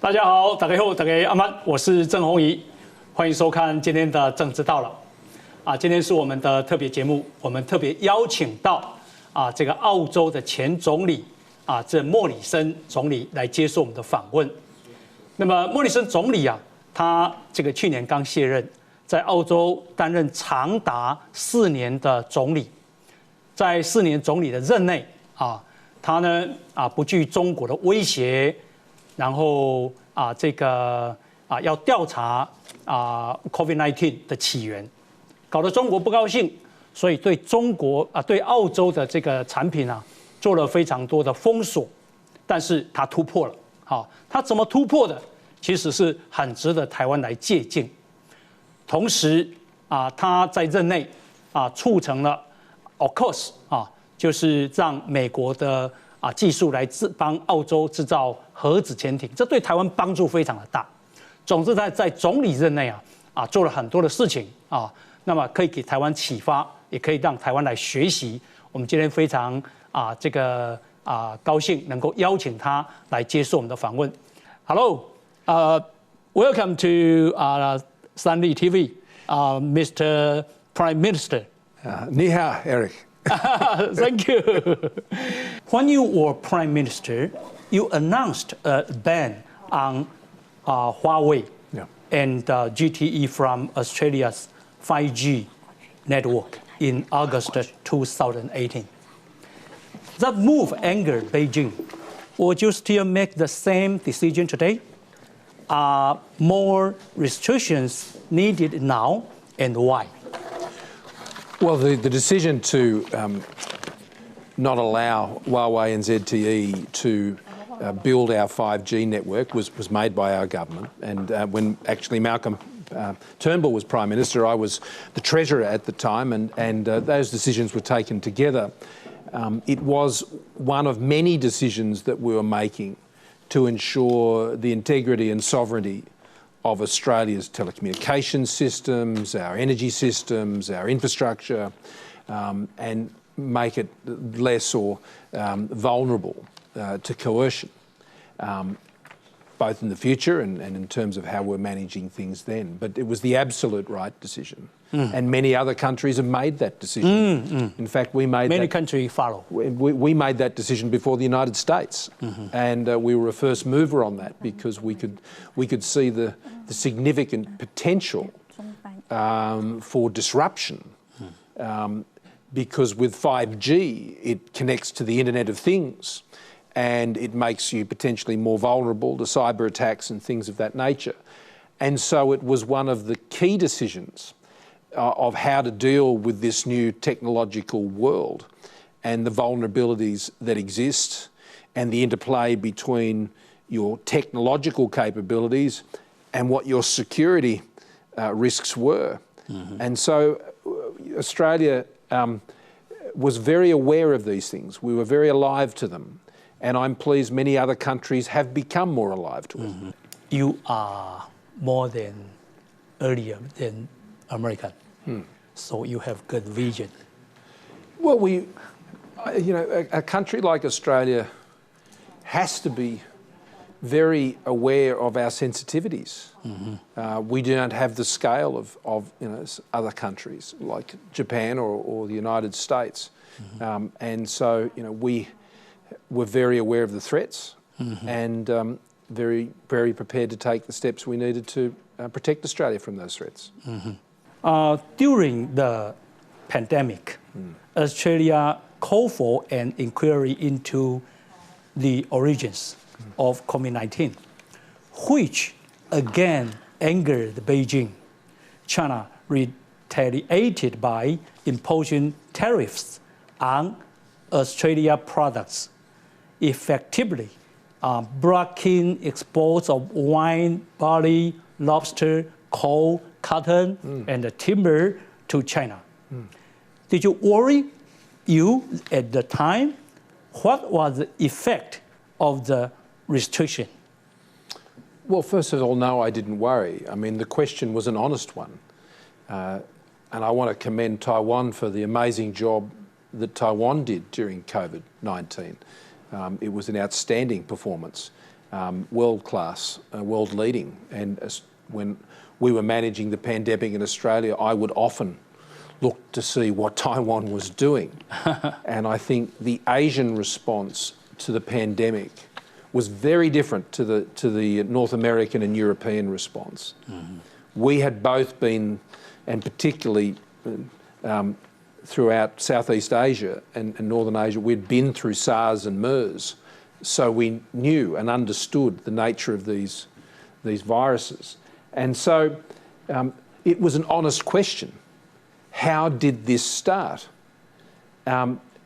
大家好，大家好，大家阿曼，我是郑弘仪，欢迎收看今天的政知道了。今天是我们的特别节目，我们特别邀请到这个澳洲的前总理这莫里森总理来接受我们的访问。那么莫里森总理他这个去年刚卸任，在澳洲担任长达4年的总理，在4年总理的任内他呢不惧中国的威胁。然后这个要调查COVID-19 的起源，搞得中国不高兴，所以对中国对澳洲的这个产品做了非常多的封锁，但是他突破了。他怎么突破的？其实是很值得台湾来借鉴。同时他在任内促成了 AUKUS 就是让美国的技术来帮澳洲制造核子潜艇，这对台湾帮助非常的大。总之，在总理任内做了很多的事情那么可以给台湾启发，也可以让台湾来学习。我们今天非常这个高兴能够邀请他来接受我们的访问。Hello, welcome to San Li TV, Mr. Prime Minister. 你好 Eric. Thank you. When you were Prime Minister, you announced a ban on Huawei and GTE from Australia's 5G network in August 2018. That move angered Beijing. Would you still make the same decision today? Are more restrictions needed now, and why? Well, the decision to not allow Huawei and ZTE to build our 5G network was made by our government. And when actually Malcolm Turnbull was Prime Minister, I was the Treasurer at the time, and those decisions were taken together. It was one of many decisions that we were making to ensure the integrity and sovereignty of Australia's telecommunications systems, our energy systems, our infrastructure, and make it less or vulnerable to coercion, both in the future and in terms of how we're managing things then. But it was the absolute right decision. And many other countries have made that decision. In fact, we made many countries follow. We made that decision before the United States, and we were a first mover on that because we could see the significant potential for disruption. Because with 5G, it connects to the Internet of Things, and it makes you potentially more vulnerable to cyber attacks and things of that nature. And so it was one of the key decisions of how to deal with this new technological world and the vulnerabilities that exist and the interplay between your technological capabilities and what your security risks were. And so Australia was very aware of these things. We were very alive to them. And I'm pleased many other countries have become more alive to it. You are more than earlier than American. So you have good vision. Well, a country like Australia has to be very aware of our sensitivities. We do not have the scale of other countries like Japan or the United States. And so, we were very aware of the threats and very, very prepared to take the steps we needed to protect Australia from those threats. During the pandemic, Australia called for an inquiry into the origins of COVID-19, which again angered Beijing. China retaliated by imposing tariffs on Australia products, effectively blocking exports of wine, barley, lobster, coal, cotton, and timber to China. Did you worry at the time? What was the effect of the restriction? Well, first of all, no, I didn't worry. I mean, the question was an honest one. And I want to commend Taiwan for the amazing job that Taiwan did during COVID-19. It was an outstanding performance. world class, world leading. And when we were managing the pandemic in Australia, I would often look to see what Taiwan was doing. And I think the Asian response to the pandemic was very different to the North American and European response. We had both been, and particularly throughout Southeast Asia and Northern Asia, we'd been through SARS and MERS. So we knew and understood the nature of these viruses. And so it was an honest question. How did this start?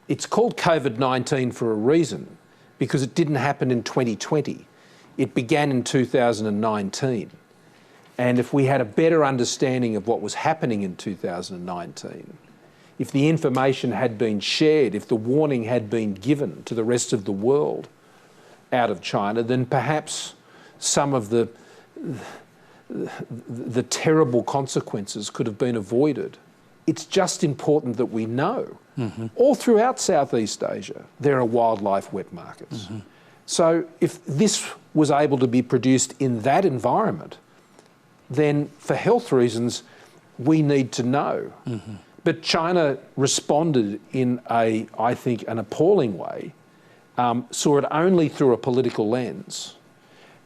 It's called COVID-19 for a reason, because it didn't happen in 2020. It began in 2019. And if we had a better understanding of what was happening in 2019, if the information had been shared, if the warning had been given to the rest of the world out of China, then perhaps some of the terrible consequences could have been avoided. It's just important that we know. All throughout Southeast Asia, there are wildlife wet markets. So if this was able to be produced in that environment, then for health reasons, we need to know. But China responded in I think, an appalling way, saw it only through a political lens,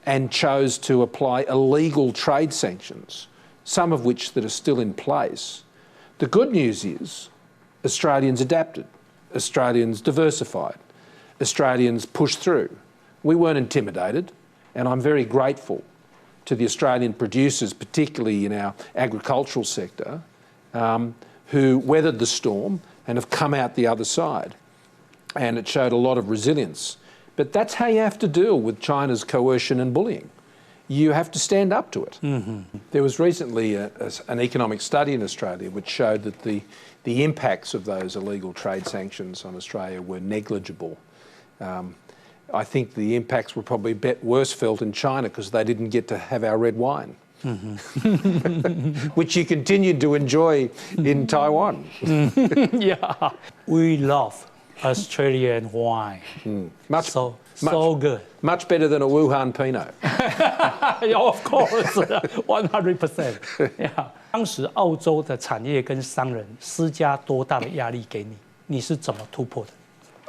and chose to apply illegal trade sanctions, some of which that are still in place. The good news is Australians adapted, Australians diversified, Australians pushed through. We weren't intimidated, and I'm very grateful to the Australian producers, particularly in our agricultural sector, who weathered the storm and have come out the other side. And it showed a lot of resilience. But that's how you have to deal with China's coercion and bullying. You have to stand up to it. There was recently an economic study in Australia which showed that the impacts of those illegal trade sanctions on Australia were negligible. I think the impacts were probably a bit worse felt in China because they didn't get to have our red wine, which you continued to enjoy in Taiwan. Yeah, we love Australian wine. So good. Much better than a Wuhan Pinot. Yeah, of course, 100%. Yeah. 当时澳洲的产业跟商人施加多大的压力给你？你是怎么突破的？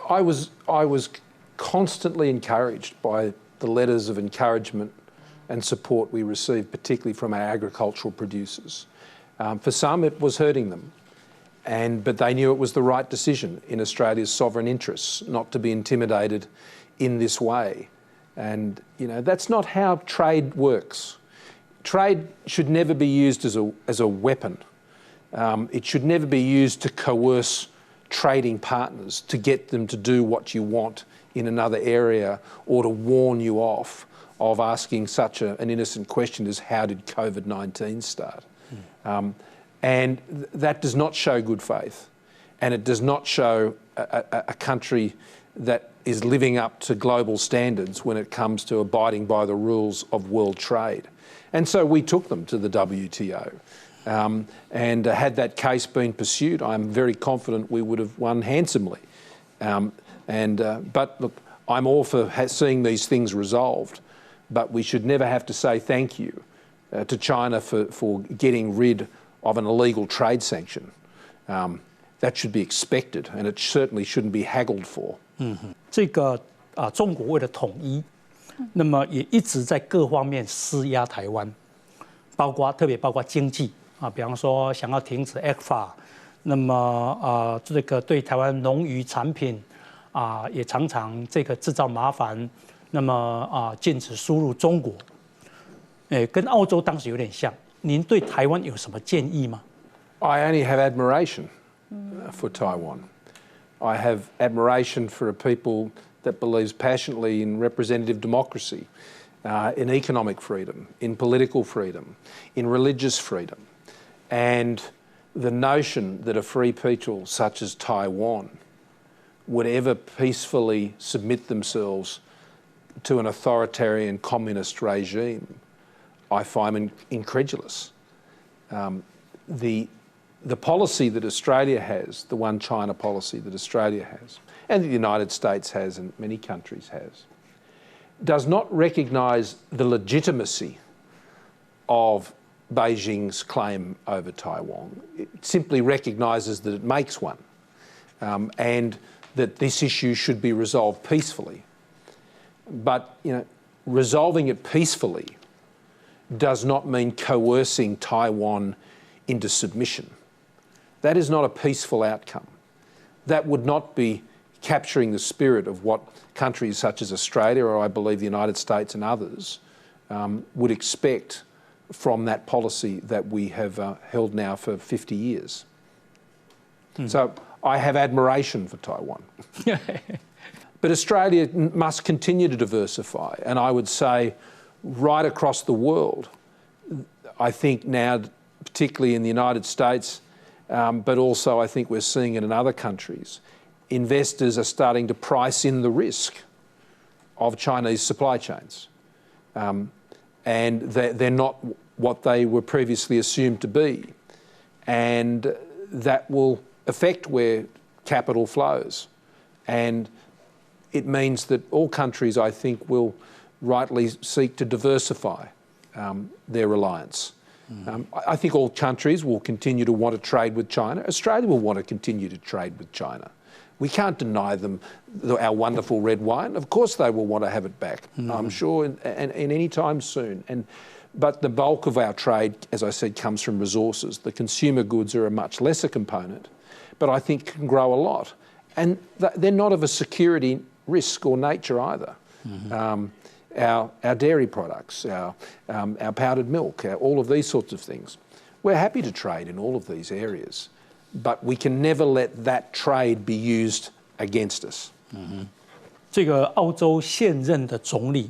I was constantly encouraged by the letters of encouragement and support we received, particularly from our agricultural producers. For some, it was hurting them. But they knew it was the right decision in Australia's sovereign interests, not to be intimidated in this way. And, you know, that's not how trade works. Trade should never be used as a weapon. It should never be used to coerce trading partners to get them to do what you want in another area or to warn you off of asking such an innocent question as how did COVID-19 start? And that does not show good faith, and it does not show a country that is living up to global standards when it comes to abiding by the rules of world trade. And so we took them to the WTO. Had that case been pursued, I'm very confident we would have won handsomely. But look, I'm all for seeing these things resolved, but we should never have to say thank you to China for getting rid of an illegal trade sanction. That should be expected, and it certainly shouldn't be haggled for. 这个中国为了统一，那么也一直在各方面施压台湾，特别包括经济比方说想要停止 ECFA， 那么这个对台湾农渔产品也常常这个制造麻烦，那么禁止输入中国，跟澳洲当时有点像。您对台湾有什么建议吗？ I only have admiration for Taiwan. I have admiration for a people that believes passionately in representative democracy, in economic freedom, in political freedom, in religious freedom. And the notion that a free people such as Taiwan would ever peacefully submit themselves to an authoritarian communist regime, I find incredulous. The policy that Australia has, the one China policy that Australia has, and the United States has and many countries does not recognise the legitimacy of Beijing's claim over Taiwan. It simply recognises that it makes one, and that this issue should be resolved peacefully. But, resolving it peacefully does not mean coercing Taiwan into submission. That is not a peaceful outcome. That would not be capturing the spirit of what countries such as Australia, or I believe the United States and others, would expect from that policy that we have held now for 50 years. So I have admiration for Taiwan. But Australia must continue to diversify, and I would say right across the world. I think now, particularly in the United States, but also I think we're seeing it in other countries, investors are starting to price in the risk of Chinese supply chains. And they're not what they were previously assumed to be. And that will affect where capital flows. And it means that all countries, I think, will rightly seek to diversify their reliance. I think all countries will continue to want to trade with China. Australia will want to continue to trade with China. We can't deny them our wonderful red wine. Of course they will want to have it back, I'm sure, and any time soon. But the bulk of our trade, as I said, comes from resources. The consumer goods are a much lesser component, but I think can grow a lot. And they're not of a security risk or nature either. Our dairy products, our powdered milk, all of these sorts of things. We're happy to trade in all of these areas, but we can never let that trade be used against us. 这个澳洲现任的总理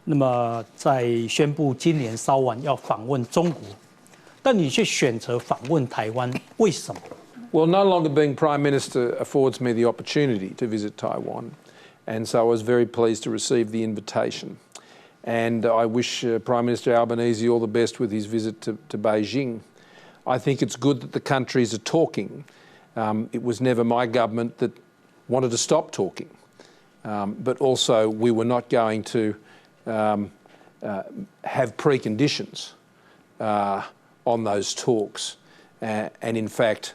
那么在宣布今年稍晚要访问中国，但你却选择访问台湾，为什么？ Well, no longer being Prime Minister affords me the opportunity to visit Taiwan, and so I was very pleased to receive the invitation. And I wish Prime Minister Albanese all the best with his visit to Beijing. I think it's good that the countries are talking. It was never my government that wanted to stop talking, but also we were not going to have preconditions on those talks, and in fact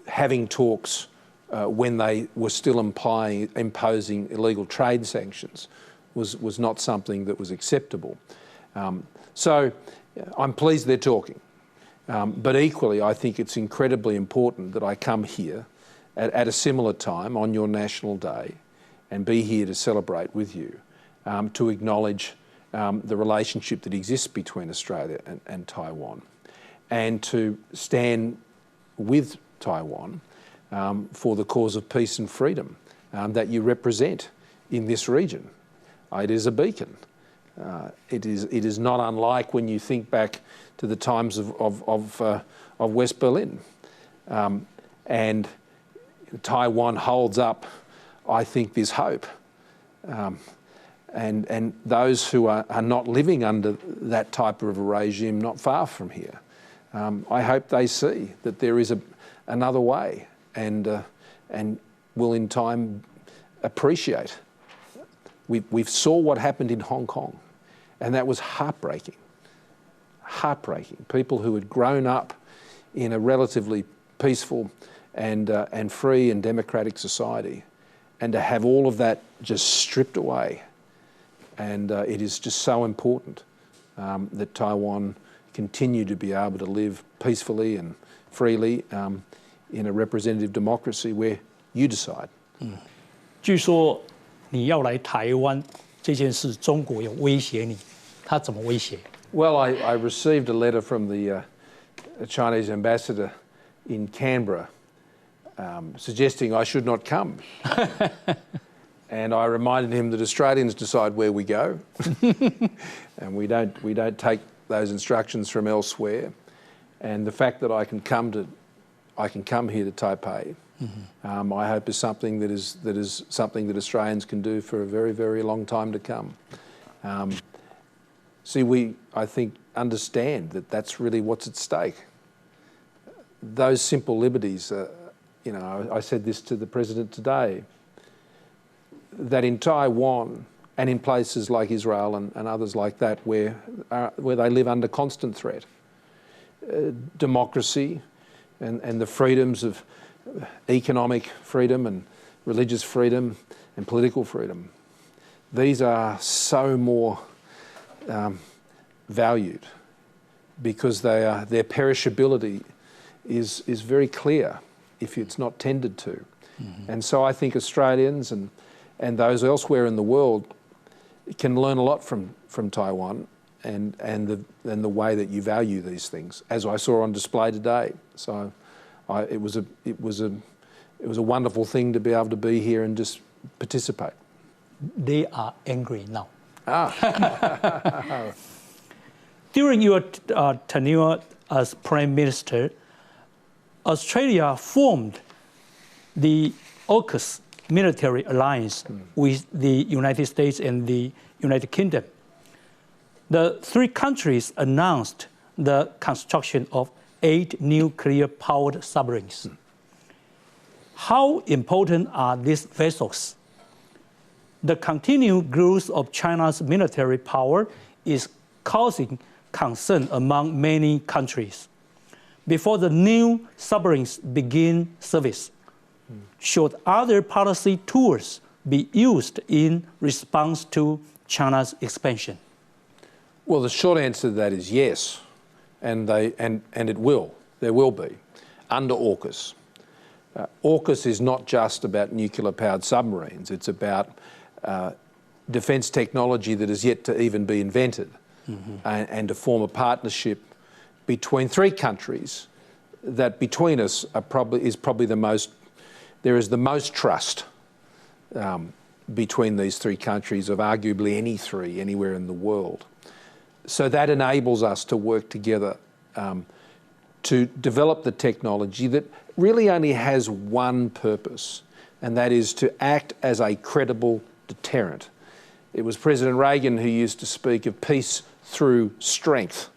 having talks when they were still imposing illegal trade sanctions was not something that was acceptable. So I'm pleased they're talking, but equally I think it's incredibly important that I come here at a similar time on your National Day and be here to celebrate with you, to acknowledge the relationship that exists between Australia and Taiwan, and to stand with Taiwan for the cause of peace and freedom that you represent in this region. It is a beacon. It is not unlike when you think back to the times of West Berlin. And Taiwan holds up, I think, this hope. And those who are not living under that type of a regime not far from here, I hope they see that there is another way and will in time appreciate. We saw what happened in Hong Kong, and that was heartbreaking. Heartbreaking. People who had grown up in a relatively peaceful and free and democratic society, and to have all of that just stripped away. And it is just so important that Taiwan continue to be able to live peacefully and freely in a representative democracy where you decide. 据说你要来台湾这件事，中国有威胁你，他怎么威胁？ Well, I received a letter from the Chinese ambassador in Canberra suggesting I should not come. And I reminded him that Australians decide where we go, and we don't take those instructions from elsewhere. And the fact that I can come here to Taipei, I hope is something that is something that Australians can do for a very, very long time to come. See, I think understand that that's really what's at stake. Those simple liberties, I said this to the President today. that in Taiwan and in places like Israel and others like that where they live under constant threat, democracy and the freedoms of economic freedom and religious freedom and political freedom, these are so more valued because their perishability is very clear if it's not tended to. And so I think Australians and those elsewhere in the world can learn a lot from Taiwan and the way that you value these things, as I saw on display today. So it was a wonderful thing to be able to be here and just participate. They are angry now. During your tenure as Prime Minister, Australia formed the AUKUS military alliance with the United States and the United Kingdom. The three countries announced the construction of 8 nuclear-powered submarines. How important are these vessels? The continued growth of China's military power is causing concern among many countries. Before the new submarines begin service, should other policy tools be used in response to China's expansion? Well, the short answer to that is yes, and it will. There will be, under AUKUS. AUKUS is not just about nuclear-powered submarines. It's about defence technology that is yet to even be invented, and to form a partnership between 3 countries that between us is probably the most. There is the most trust between these 3 countries of arguably any 3 anywhere in the world. So that enables us to work together to develop the technology that really only has one purpose, and that is to act as a credible deterrent. It was President Reagan who used to speak of peace through strength,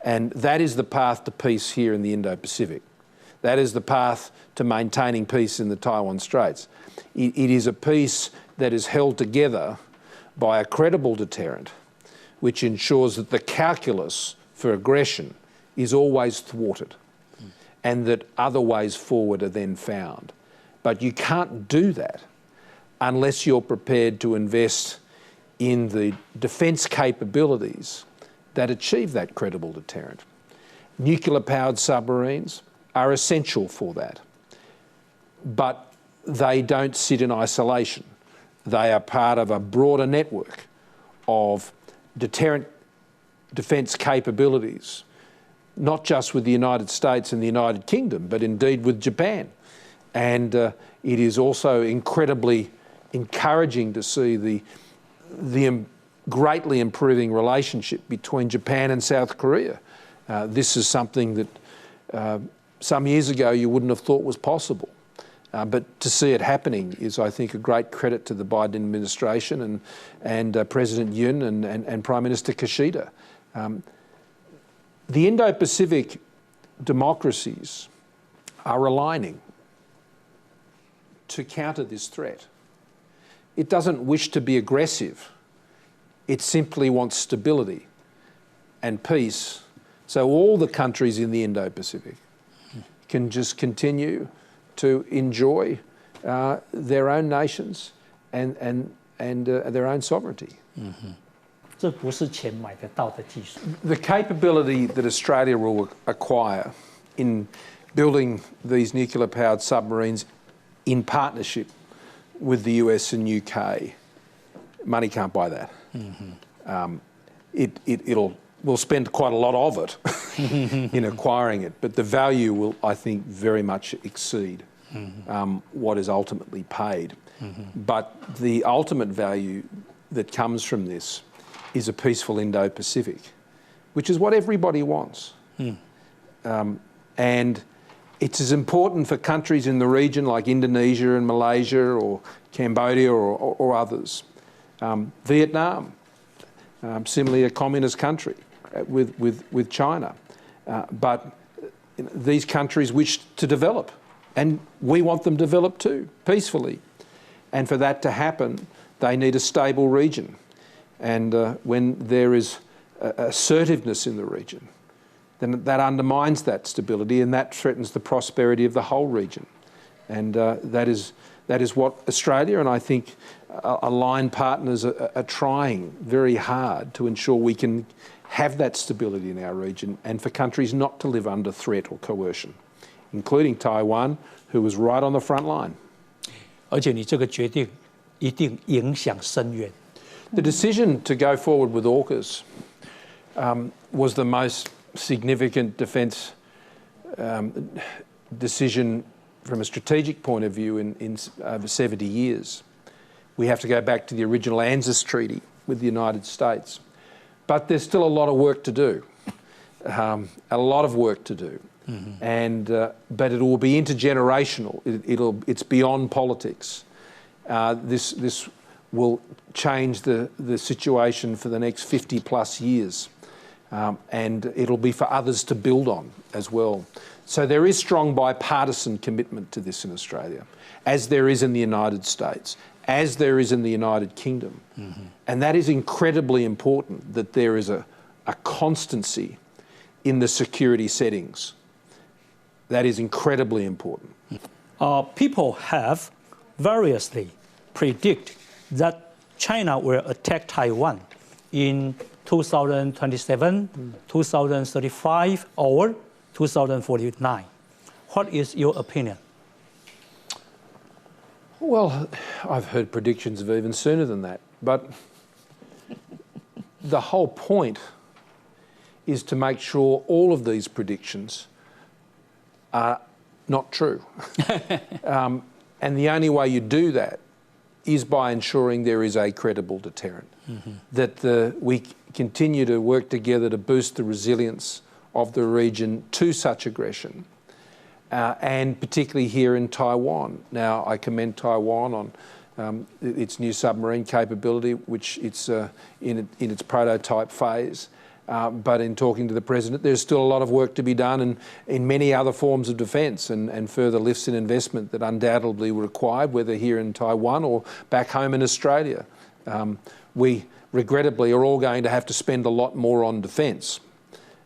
and that is the path to peace here in the Indo-Pacific. That is the path to maintaining peace in the Taiwan Straits. It is a peace that is held together by a credible deterrent, which ensures that the calculus for aggression is always thwarted and that other ways forward are then found. But you can't do that unless you're prepared to invest in the defence capabilities that achieve that credible deterrent. Nuclear-powered submarines are essential for that, but they don't sit in isolation. They are part of a broader network of deterrent defence capabilities, not just with the United States and the United Kingdom, but indeed with Japan. And it is also incredibly encouraging to see the greatly improving relationship between Japan and South Korea. This is something that some years ago you wouldn't have thought was possible. But to see it happening is, I think, a great credit to the Biden administration and President Yoon and Prime Minister Kishida. The Indo-Pacific democracies are aligning to counter this threat. It doesn't wish to be aggressive. It simply wants stability and peace, so all the countries in the Indo-Pacific can just continue to enjoy their own nations and their own sovereignty. 这不是钱买得到的技术。 The capability that Australia will acquire in building these nuclear-powered submarines in partnership with the US and UK, money can't buy that. We'll spend quite a lot of it in acquiring it, but the value will, I think, very much exceed what is ultimately paid. But the ultimate value that comes from this is a peaceful Indo-Pacific, which is what everybody wants. And it's as important for countries in the region like Indonesia and Malaysia or Cambodia or others. Vietnam, similarly a communist country with China. But these countries wish to develop, and we want them to develop too, peacefully. And for that to happen, they need a stable region. And when there is assertiveness in the region, then that undermines that stability and that threatens the prosperity of the whole region. And that is what Australia and I think aligned partners are trying very hard to ensure we can have that stability in our region and for countries not to live under threat or coercion, including Taiwan, who was right on the front line. 而且你这个决定一定影响深远。The decision to go forward with AUKUS was the most significant defence decision from a strategic point of view in over 70 years. We have to go back to the original ANZUS Treaty with the United States. But there's still a lot of work to do, a lot of work to do. And but it will be intergenerational. It's beyond politics. This will change the situation for the next 50 plus years. And it'll be for others to build on as well. So there is strong bipartisan commitment to this in Australia, as there is in the United States, as there is in the United Kingdom. And that is incredibly important, that there is a constancy in the security settings. That is incredibly important. People have variously predicted that China will attack Taiwan in 2027, 2035, or 2049. What is your opinion? Well, I've heard predictions of even sooner than that, but the whole point is to make sure all of these predictions are not true. And the only way you do that is by ensuring there is a credible deterrent, that we continue to work together to boost the resilience of the region to such aggression, and particularly here in Taiwan. Now, I commend Taiwan on its new submarine capability, which it's in its prototype phase. But in talking to the President, there's still a lot of work to be done in many other forms of defence and further lifts in investment that undoubtedly were required, whether here in Taiwan or back home in Australia. We regrettably are all going to have to spend a lot more on defence.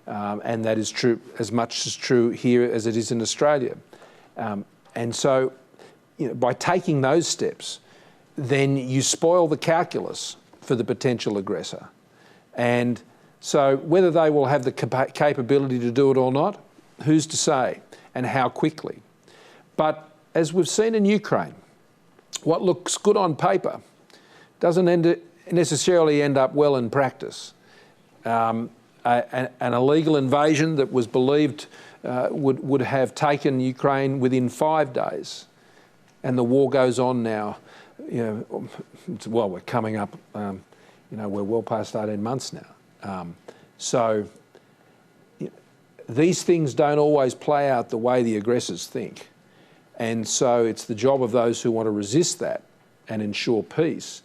And that is true, as much as true here as it is in Australia. And so, by taking those steps, then you spoil the calculus for the potential aggressor. And so whether they will have the capability to do it or not, who's to say, and how quickly. But as we've seen in Ukraine, what looks good on paper doesn't necessarily end up well in practice. An illegal invasion that was believed would have taken Ukraine within 5 days, and the war goes on now. Well, we're coming up, we're well past 18 months now. So these things don't always play out the way the aggressors think. And so it's the job of those who want to resist that and ensure peace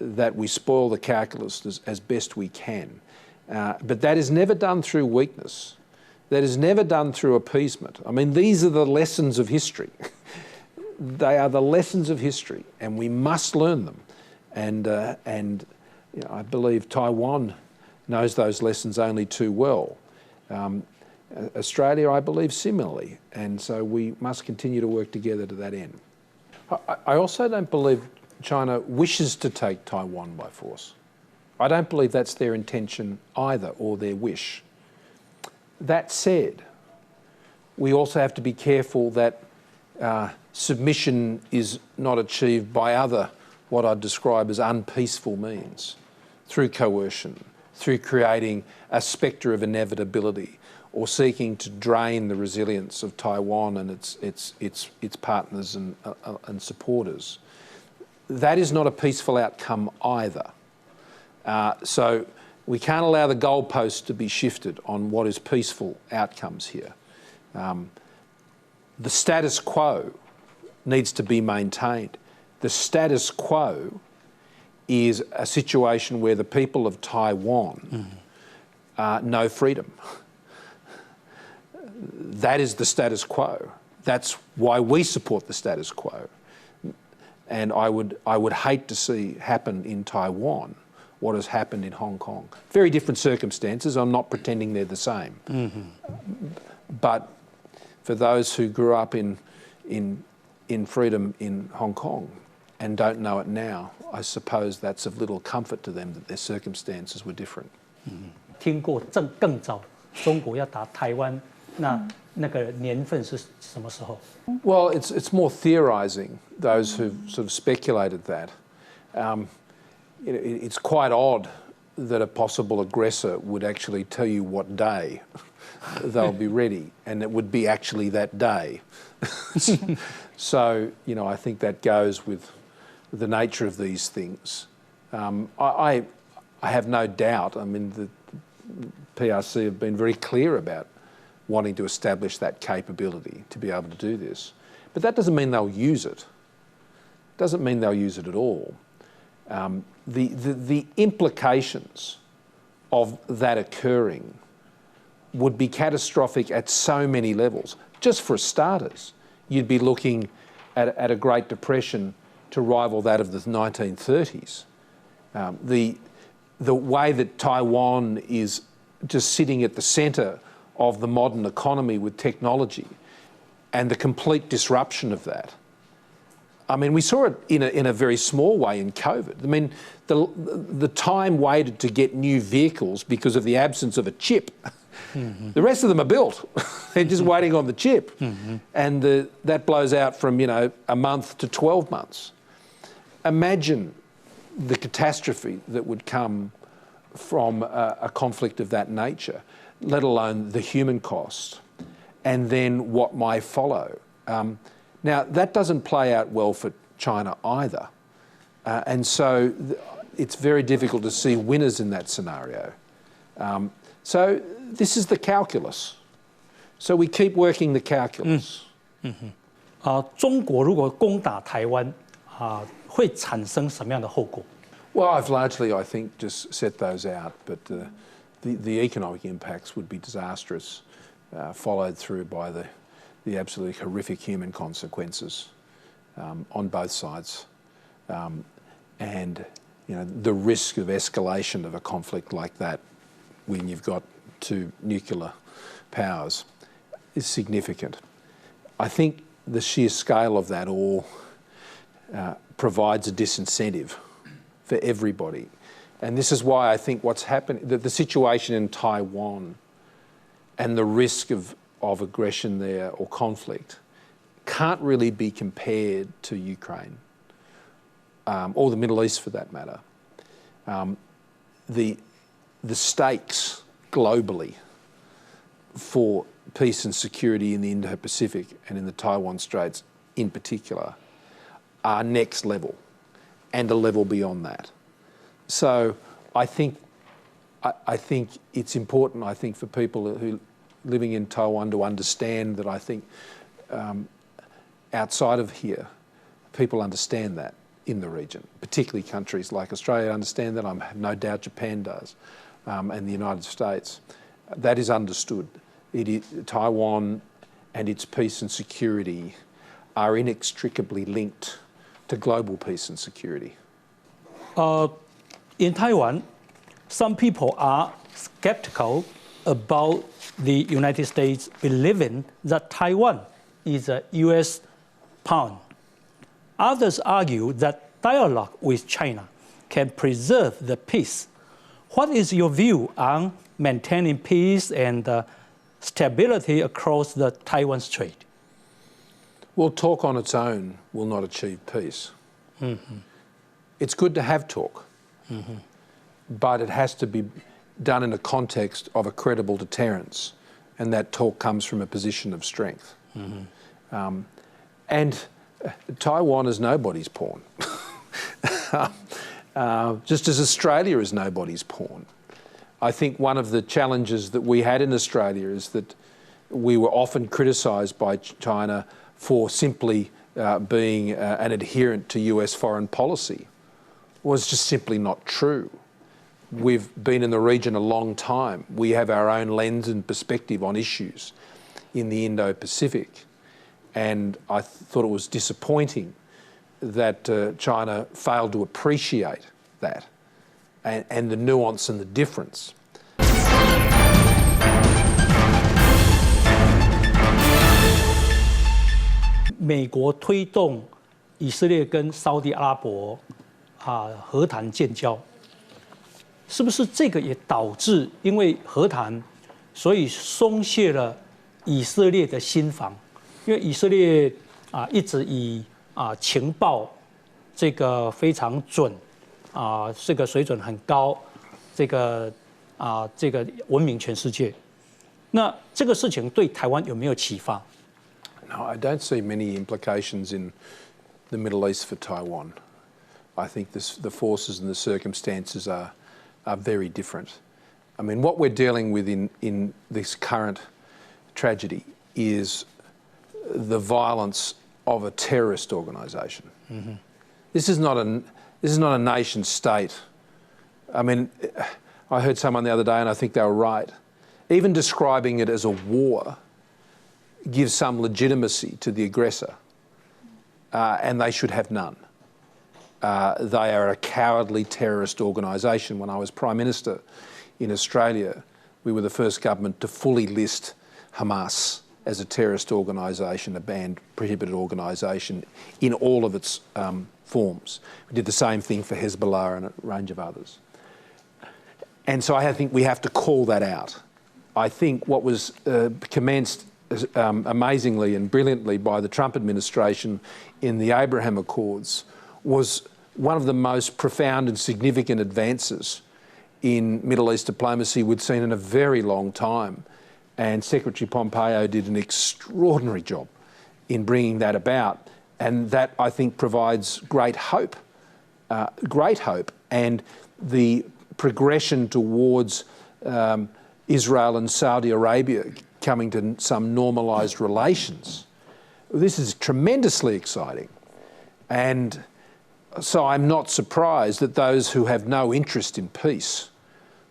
that we spoil the calculus as best we can. But that is never done through weakness. That is never done through appeasement. I mean, these are the lessons of history. They are the lessons of history, and we must learn them. And I believe Taiwan knows those lessons only too well. Australia, I believe, similarly. And so we must continue to work together to that end. I also don't believe China wishes to take Taiwan by force. I don't believe that's their intention either, or their wish. That said, we also have to be careful that submission is not achieved by other, what I'd describe as unpeaceful means, through coercion, through creating a spectre of inevitability, or seeking to drain the resilience of Taiwan and its partners and supporters. That is not a peaceful outcome either. So we can't allow the goalposts to be shifted on what is peaceful outcomes here. The status quo needs to be maintained. The status quo is a situation where the people of Taiwan know freedom. That is the status quo. That's why we support the status quo. And I would hate to see happen in Taiwan what has happened in Hong Kong. Very different circumstances. I'm not pretending they're the same. But for those who grew up in freedom in Hong Kong and don't know it now, I suppose that's of little comfort to them that their circumstances were different. 听过更早，中国要打台湾，那个年份是什么时候？ Well, it's more theorising, those who've sort of speculated that. It's quite odd that a possible aggressor would actually tell you what day they'll be ready, and it would be actually that day. So, I think that goes with the nature of these things. I have no doubt, I mean, the PRC have been very clear about wanting to establish that capability to be able to do this. But that doesn't mean they'll use it. Doesn't mean they'll use it at all. The implications of that occurring would be catastrophic at so many levels. Just for starters, you'd be looking at a Great Depression to rival that of the 1930s. The way that Taiwan is just sitting at the centre of the modern economy with technology and the complete disruption of that. I mean, we saw it in a very small way in COVID. I mean, the time waited to get new vehicles because of the absence of a chip. The rest of them are built. They're just waiting on the chip. And that blows out from, a month to 12 months. Imagine the catastrophe that would come from a conflict of that nature, let alone the human cost, and then what might follow. Now, that doesn't play out well for China either. And so it's very difficult to see winners in that scenario. So this is the calculus. So we keep working the calculus. 中国如果攻打台湾，会产生什么样的后果？ Well, I've largely, I think, just set those out, but the economic impacts would be disastrous, followed through by the absolutely horrific human consequences on both sides. And, the risk of escalation of a conflict like that when you've got two nuclear powers is significant. I think the sheer scale of that all provides a disincentive for everybody. And this is why I think what's happening, the situation in Taiwan and the risk of aggression there or conflict can't really be compared to Ukraine or the Middle East for that matter. The stakes globally for peace and security in the Indo-Pacific and in the Taiwan Straits in particular are next level and a level beyond that. So I think it's important, for people who living in Taiwan to understand that I think outside of here, people understand that in the region, particularly countries like Australia understand that. I have no doubt Japan does, and the United States. That is understood. Taiwan and its peace and security are inextricably linked to global peace and security. In Taiwan, some people are skeptical about the United States believing that Taiwan is a U.S. pawn. Others argue that dialogue with China can preserve the peace. What is your view on maintaining peace and stability across the Taiwan Strait? Well, talk on its own will not achieve peace. It's good to have talk, but it has to be done in a context of a credible deterrence, and that talk comes from a position of strength. And Taiwan is nobody's pawn, just as Australia is nobody's pawn. I think one of the challenges that we had in Australia is that we were often criticised by China for simply being an adherent to US foreign policy. Was just simply not true. We've been in the region a long time. We have our own lens and perspective on issues in the Indo-Pacific. And I thought it was disappointing that China failed to appreciate that and the nuance and the difference. 美国推动以色列跟沙特阿拉伯和谈建交，是不是这个也导致因为和谈，所以松懈了以色列的心防？因为以色列一直以情报这个非常准这个水准很高，这个闻名全世界。那这个事情对台湾有没有启发？ No, I don't see many implications in the Middle East for Taiwan. I think the forces and the circumstances are very different. I mean, what we're dealing with in this current tragedy is the violence of a terrorist organisation. Mm-hmm. This is not a nation state. I mean, I heard someone the other day, and I think they were right. Even describing it as a war gives some legitimacy to the aggressor, and they should have none. They are a cowardly terrorist organisation. When I was Prime Minister in Australia, we were the first government to fully list Hamas as a terrorist organisation, a banned, prohibited organisation in all of its forms. We did the same thing for Hezbollah and a range of others. And so I think we have to call that out. I think what was commenced amazingly and brilliantly by the Trump administration in the Abraham Accords was one of the most profound and significant advances in Middle East diplomacy we'd seen in a very long time. And Secretary Pompeo did an extraordinary job in bringing that about. And that, I think, provides great hope. And the progression towards Israel and Saudi Arabia coming to some normalised relations. This is tremendously exciting. And so I'm not surprised that those who have no interest in peace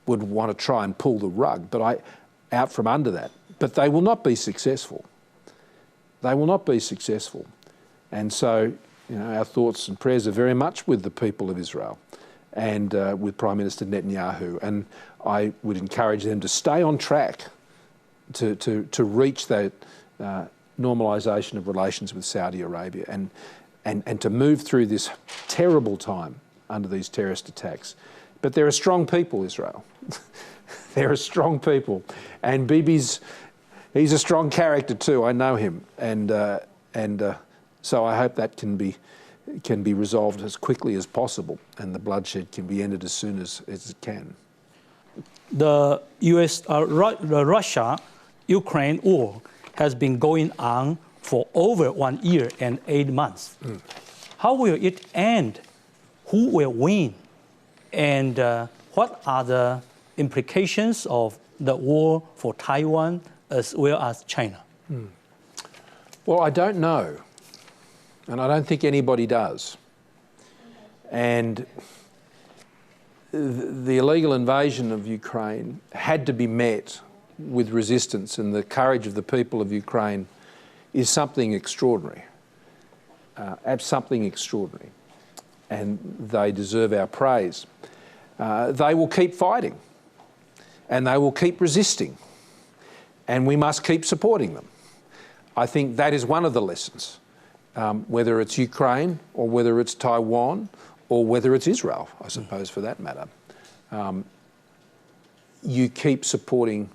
would want to try and pull the rug out from under that. But they will not be successful. They will not be successful. And so, our thoughts and prayers are very much with the people of Israel and with Prime Minister Netanyahu. And I would encourage them to stay on track to reach that normalisation of relations with Saudi Arabia and to move through this terrible time under these terrorist attacks. But they're a strong people, Israel. They're a strong people. And Bibi's, he's a strong character too, I know him. And so I hope that can be resolved as quickly as possible and the bloodshed can be ended as soon as it can. The Russia-Ukraine war has been going on for over 1 year and 8 months. How will it end? Who will win? And what are the implications of the war for Taiwan as well as China? Well, I don't know. And I don't think anybody does. And the illegal invasion of Ukraine had to be met with resistance, and the courage of the people of Ukraine is something extraordinary, something extraordinary, and they deserve our praise. They will keep fighting, and they will keep resisting, and we must keep supporting them. I think that is one of the lessons, whether it's Ukraine or whether it's Taiwan or whether it's Israel, I suppose, for that matter. You keep supporting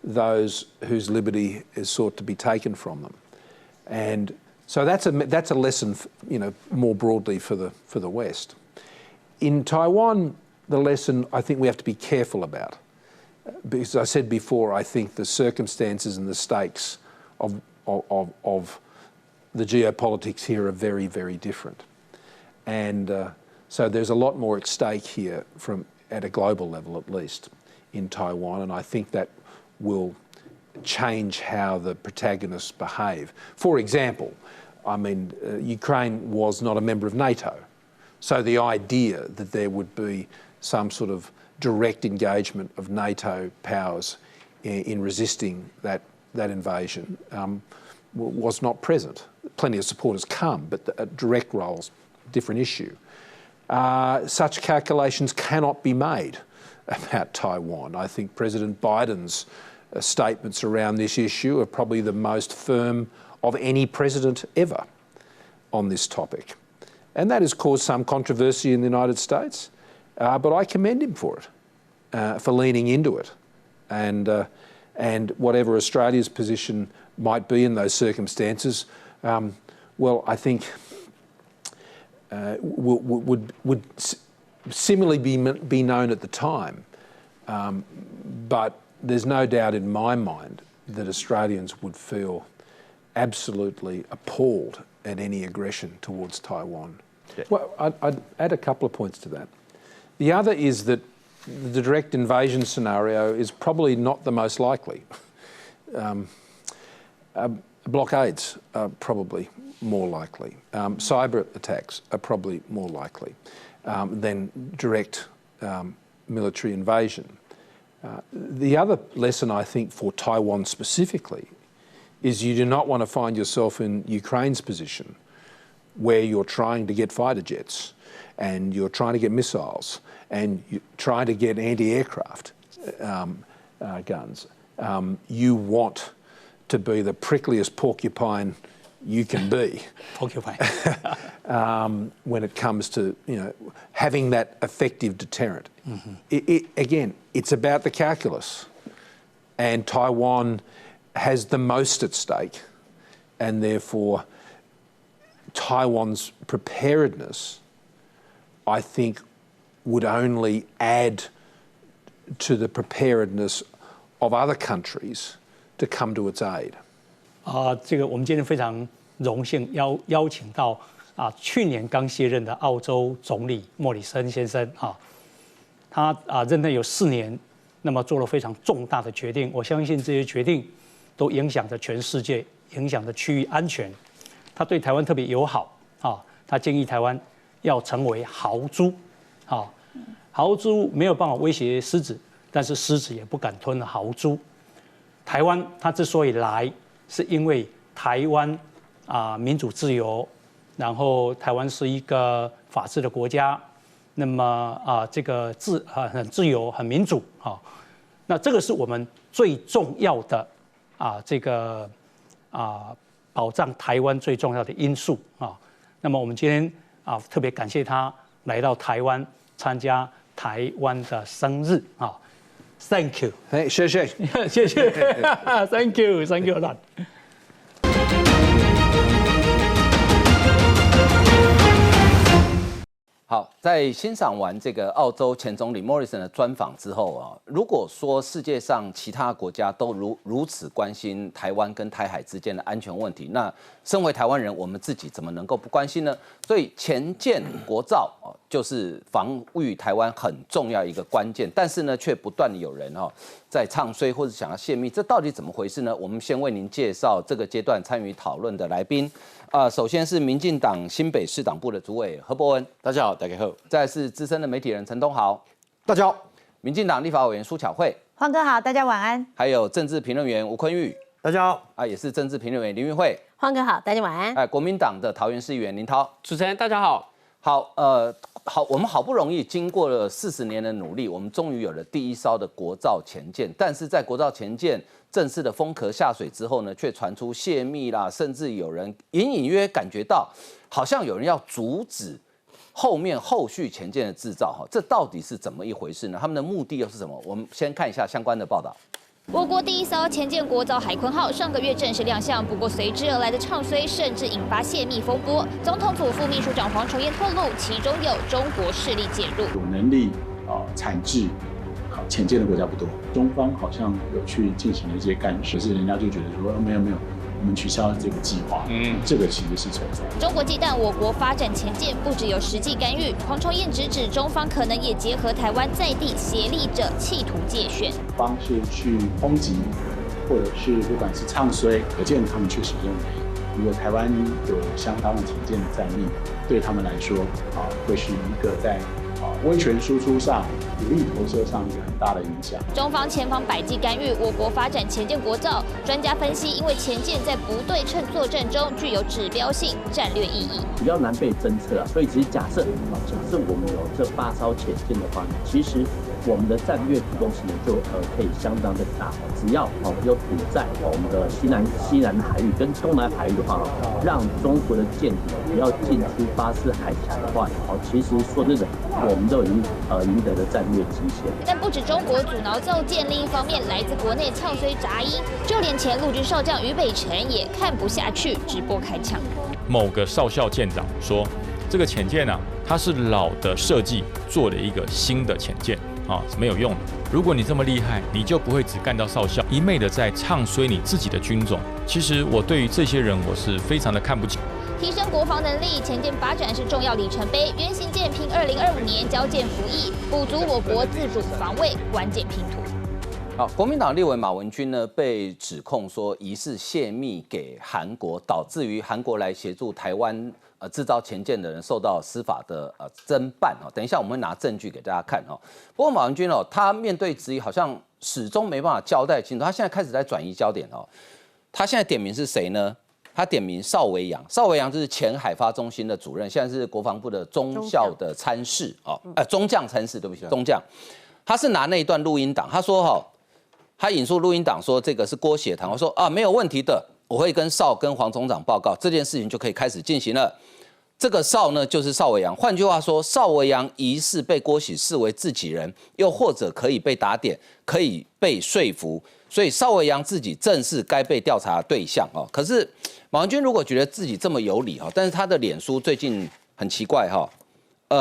those whose liberty is sought to be taken from them, and so that's a lesson, more broadly for the West. In Taiwan, the lesson I think we have to be careful about, because I said before, I think the circumstances and the stakes of the geopolitics here are very, very different, and so there's a lot more at stake here at a global level, at least, in Taiwan, and I think that will change how the protagonists behave. For example, Ukraine was not a member of NATO, so the idea that there would be some sort of direct engagement of NATO powers in resisting that invasion was not present. Plenty of supporters come, but the direct role's a different issue. Such calculations cannot be made about Taiwan. I think President Biden's statements around this issue are probably the most firm of any president ever on this topic. And that has caused some controversy in the United States, but I commend him for it, for leaning into it. And whatever Australia's position might be in those circumstances, well, I think would similarly be known at the time. But there's no doubt in my mind that Australians would feel absolutely appalled at any aggression towards Taiwan. Yeah. Well, I'd add a couple of points to that. The other is that the direct invasion scenario is probably not the most likely. Blockades are probably more likely. Cyber attacks are probably more likely than direct military invasion. The other lesson, I think, for Taiwan specifically is you do not want to find yourself in Ukraine's position where you're trying to get fighter jets and you're trying to get missiles and you're trying to get anti-aircraft guns. You want to be the prickliest porcupine you can be. Porcupine. When it comes to having that effective deterrent. Mm-hmm. Again, it's about the calculus, and Taiwan has the most at stake, and therefore Taiwan's preparedness, I think, would only add to the preparedness of other countries to come to its aid. 这个我们今天非常荣幸邀请到去年刚卸任的澳洲总理莫里森先生他任内有4年，那么做了非常重大的决定。我相信这些决定都影响着全世界，影响着区域安全。他对台湾特别友好他建议台湾要成为豪猪豪猪没有办法威胁狮子，但是狮子也不敢吞了豪猪。台湾它之所以来，是因为台湾民主自由，然后台湾是一个法治的国家，那么这个很自由很民主那这个是我们最重要的这个保障台湾最重要的因素那么我们今天特别感谢他来到台湾参加台湾的生日Thank you. Hey, 谢谢Thank you a lot. 好，在欣赏完这个澳洲前总理莫里森的专访之后如果说世界上其他国家都如此关心台湾跟台海之间的安全问题，那身为台湾人，我们自己怎么能够不关心呢？所以前建国造就是防御台湾很重要一个关键，但是呢，却不断的有人在唱衰或者想要泄密，这到底怎么回事呢？我们先为您介绍这个阶段参与讨论的来宾。首先是民进党新北市党部的主委何伯文，大家好，大家好。再来是资深的媒体人陈东豪，大家好。民进党立法委员苏巧慧，黄哥好，大家晚安。还有政治评论员吴坤玉，大家好。也是政治评论员林玉慧，黄哥好，大家晚安。国民党的桃园市议员林涛，主持人大家好。好，我们好不容易经过了40年的努力，我们终于有了第一艘的国造前舰，但是在国造前舰正式的封壳下水之后呢，却传出泄密啦，甚至有人隐隐约感觉到，好像有人要阻止后续前舰的制造这到底是怎么一回事呢？他们的目的又是什么？我们先看一下相关的报道。我国第一艘前舰国造海鲲号上个月正式亮相，不过随之而来的唱衰，甚至引发泄密风波。总统府副秘书长黄崇彦透露，其中有中国势力介入，有能力产制潜舰的国家不多，中方好像有去进行了一些干涉，可是人家就觉得说没有，我们取消这个计划，这个其实是存在。中国忌惮我国发展前舰，不只有实际干预，黄崇彦直指中方可能也结合台湾在地协力者，企图介选方式去抨击，或者是不管是唱衰，可见他们确实认为，如果台湾有相当的潜舰的战力，对他们来说会是一个在威权输出上、武力投射上一个很大的影响。中方千方百计干预我国发展潜舰国造，专家分析，因为潜舰在不对称作战中具有指标性战略意义，比较难被侦测啊。所以其实假设我们有这8艘潜舰的话，其实我们的战略主动性就可以相当的大。只要有堵在我们的西南海域跟东南海域的话，让中国的舰艇不要进出巴士海峡的话，其实说真的，我们都已经赢得了战略极限。但不止中国阻挠造舰，另一方面来自国内唱衰杂音，就连前陆军少将于北辰也看不下去，直播开枪。某个少校舰长说，这个潜舰啊，它是老的设计做了一个新的潜舰啊，是没有用的。如果你这么厉害，你就不会只干到少校，一昧的在唱衰你自己的军种。其实我对于这些人，我是非常的看不起。提升国防能力，潜舰发展是重要里程碑。原型舰拼2025年交舰服役，补足我国自主防卫关键拼图。好，国民党立委马文君呢被指控说疑似泄密给韩国，导致于韩国来协助台湾制造潜舰的人受到司法的侦办哦。等一下我们会拿证据给大家看哦。不过马文君哦，他面对质疑好像始终没办法交代清楚，他现在开始在转移焦点哦。他现在点名是谁呢？他点名邵维扬，邵维扬就是前海发中心的主任，现在是国防部的中校的参事哦，中将参事，对不起，中将。他是拿那一段录音档，他说哈。他引述录音档说，这个是郭血堂。我说啊，没有问题的，我会跟黄总长报告，这件事情就可以开始进行了。这个邵呢，就是邵维扬。换句话说，邵维扬疑似被郭喜视为自己人，又或者可以被打点，可以被说服，所以邵维扬自己正是该被调查的对象哦。可是马文君如果觉得自己这么有理哈，但是他的脸书最近很奇怪哈，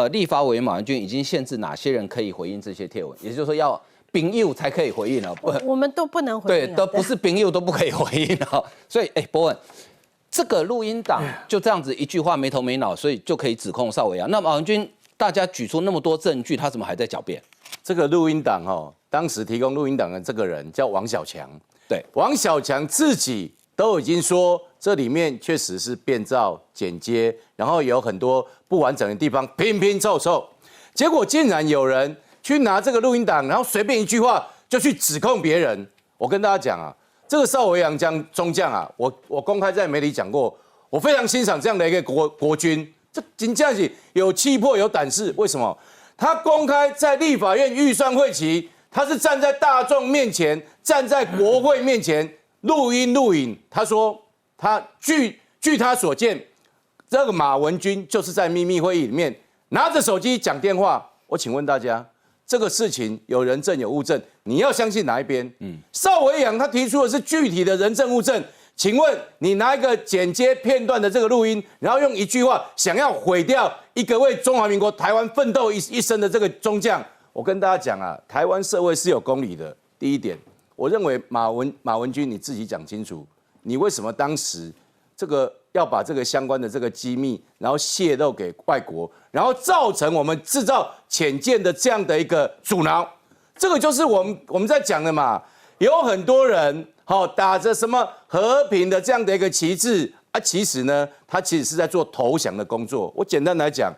立法委员马文君已经限制哪些人可以回应这些贴文，也就是说要。朋友才可以回应哦，我们都不能回应，对，都不是朋友都不可以回应哦。所以，博文，这个录音档就这样子一句话没头没脑，所以就可以指控邵维扬。那马文君，大家举出那么多证据，他怎么还在狡辩？这个录音档哦，当时提供录音档的这个人叫王小强，对，王小强自己都已经说这里面确实是变造、剪接，然后有很多不完整的地方，拼拼凑凑，结果竟然有人。去拿这个录音档，然后随便一句话就去指控别人。我跟大家讲啊，这个邵维扬中将啊，我公开在媒体讲过，我非常欣赏这样的一个国军，这真正是有气魄、有胆识。为什么？他公开在立法院预算会期，他是站在大众面前，站在国会面前录影。他说，他据他所见，这个马文君就是在秘密会议里面拿着手机讲电话。我请问大家。这个事情有人证有物证，你要相信哪一边？邵维扬他提出的是具体的人证物证，请问你拿一个剪接片段的这个录音，然后用一句话想要毁掉一个为中华民国台湾奋斗一生的这个中将，我跟大家讲啊，台湾社会是有公理的。第一点，我认为马文君你自己讲清楚，你为什么当时这个要把这个相关的这个机密，然后泄露给外国，然后造成我们制造潜舰的这样的一个阻挠，这个就是我们在讲的嘛。有很多人打着什么和平的这样的一个旗帜啊，其实呢，他其实是在做投降的工作。我简单来讲，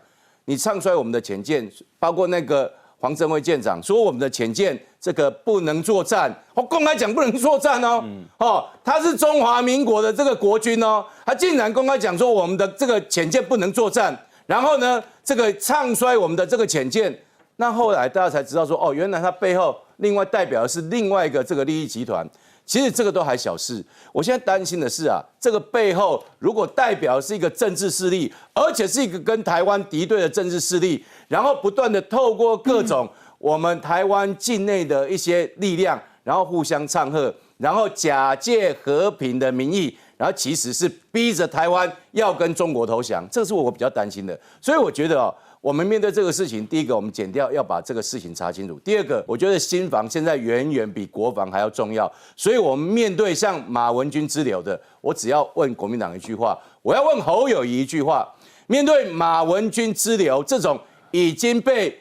你唱衰我们的潜舰，包括那个黄镇辉舰长说我们的潜舰这个不能作战，我公开讲不能作战哦，他是中华民国的这个国军哦，他竟然公开讲说我们的这个潜舰不能作战，然后呢，这个唱衰我们的这个潜舰，那后来大家才知道说哦，原来他背后另外代表的是另外一个这个利益集团。其实这个都还小事，我现在担心的是啊，这个背后如果代表的是一个政治势力，而且是一个跟台湾敌对的政治势力，然后不断的透过各种我们台湾境内的一些力量，然后互相唱和，然后假借和平的名义，然后其实是逼着台湾要跟中国投降，这是我比较担心的。所以我觉得我们面对这个事情，第一个我们检调要把这个事情查清楚，第二个我觉得心防现在远远比国防还要重要，所以我们面对像马文君之流的，我只要问国民党一句话，我要问侯友宜一句话，面对马文君之流这种已经被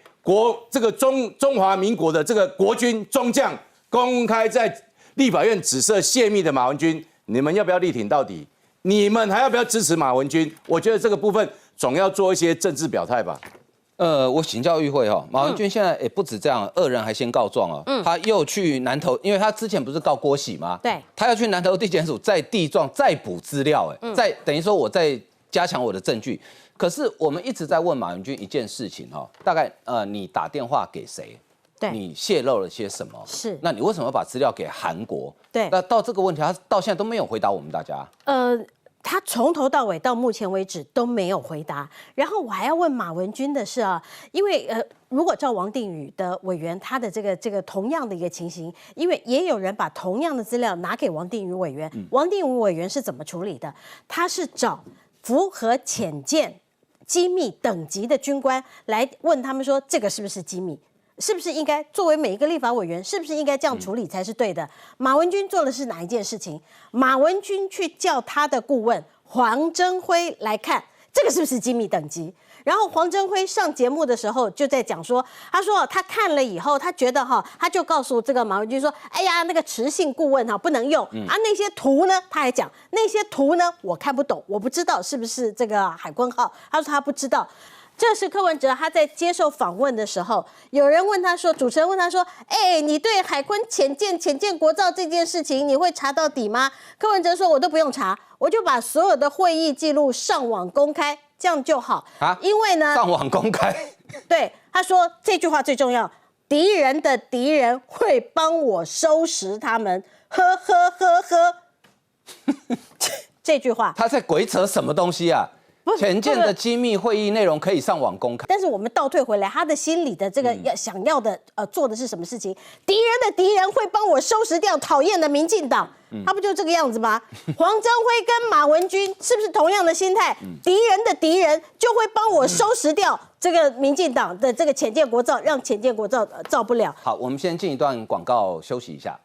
这个中华民国的这个国军中将公开在立法院指涉泄密的马文君，你们要不要力挺到底？你们还要不要支持马文君？我觉得这个部分总要做一些政治表态吧。我请教议会马文君现在也不止这样，恶人还先告状他又去南投，因为他之前不是告郭喜吗？对，他要去南投地检署再地状再补资料，再等于说我再加强我的证据。可是我们一直在问马文君一件事情大概你打电话给谁？对，你泄露了些什么？是，那你为什么要把资料给韩国？对，那到这个问题，他到现在都没有回答我们大家。他从头到尾到目前为止都没有回答。然后我还要问马文君的是因为如果照王定宇的委员他的这个同样的一个情形，因为也有人把同样的资料拿给王定宇委员，王定宇委员是怎么处理的？他是找符合潜舰机密等级的军官来问他们说，这个是不是机密？是不是应该作为每一个立法委员，是不是应该这样处理才是对的？马文君做的是哪一件事情？马文君去叫他的顾问黄征辉来看这个是不是机密等级。然后黄征辉上节目的时候就在讲说，他说他看了以后，他觉得他就告诉这个马文君说，哎呀，那个池信顾问不能用那些图呢，他还讲那些图呢我看不懂，我不知道是不是这个海鲲号，他说他不知道。这是柯文哲他在接受访问的时候，有人问他说，主持人问他说，你对海鲲潜舰国造这件事情，你会查到底吗？柯文哲说，我都不用查，我就把所有的会议记录上网公开，这样就好因为呢，上网公开，对，他说这句话最重要，敌人的敌人会帮我收拾他们，呵呵呵呵，这句话他在鬼扯什么东西啊？潜舰的机密会议内容可以上网公开，但是我们倒退回来，他的心里的这个想要的做的是什么事情？敌人的敌人会帮我收拾掉讨厌的民进党，他不就这个样子吗？黄征辉跟马文君是不是同样的心态？敌人的敌人就会帮我收拾掉这个民进党的这个潜舰国造，让潜舰国造造不了。好，我们先进一段广告休息一下。